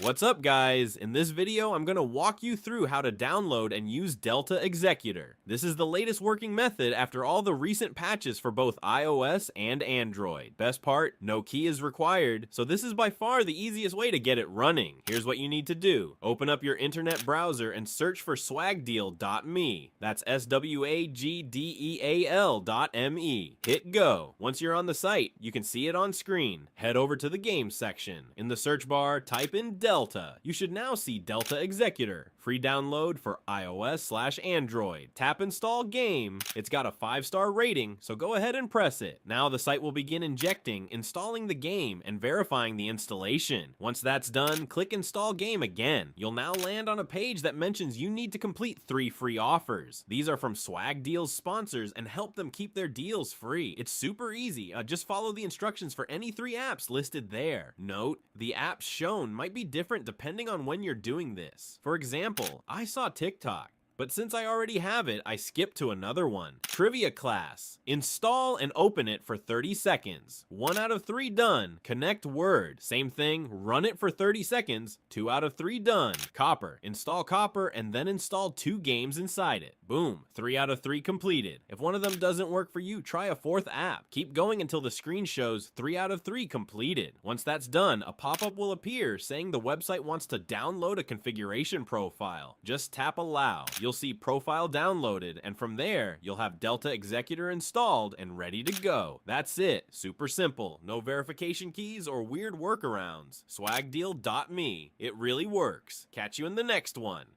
What's up, guys? In this video, I'm going to walk you through how to download and use Delta Executor. This is the latest working method after all the recent patches for both iOS and Android. Best part, no key is required, so this is by far the easiest way to get it running. Here's what you need to do. Open up your internet browser and search for swagdeal.me. That's swagdeal.me. Hit go. Once you're on the site, you can see it on screen. Head over to the games section. In the search bar, type in Delta. You should now see Delta Executor. Free download for iOS/Android. Tap install game. It's got a 5-star rating, so go ahead and press it. Now the site will begin injecting, installing the game, and verifying the installation. Once that's done, click install game again. You'll now land on a page that mentions you need to complete 3 free offers. These are from Swag Deal's sponsors and help them keep their deals free. It's super easy. Just follow the instructions for any 3 apps listed there. Note, the apps shown might be different depending on when you're doing this. For example, I saw TikTok, but since I already have it, I skip to another one. Trivia class. Install and open it for 30 seconds. 1 out of 3 done. Connect Word. Same thing, run it for 30 seconds. 2 out of 3 done. Copper. Install Copper and then install 2 games inside it. Boom, 3 out of 3 completed. If one of them doesn't work for you, try a 4th app. Keep going until the screen shows 3 out of 3 completed. Once that's done, a pop-up will appear saying the website wants to download a configuration profile. Just tap allow. You'll see profile downloaded, and from there, you'll have Delta Executor installed and ready to go. That's it. Super simple. No verification keys or weird workarounds. Swagdeal.me. It really works. Catch you in the next one.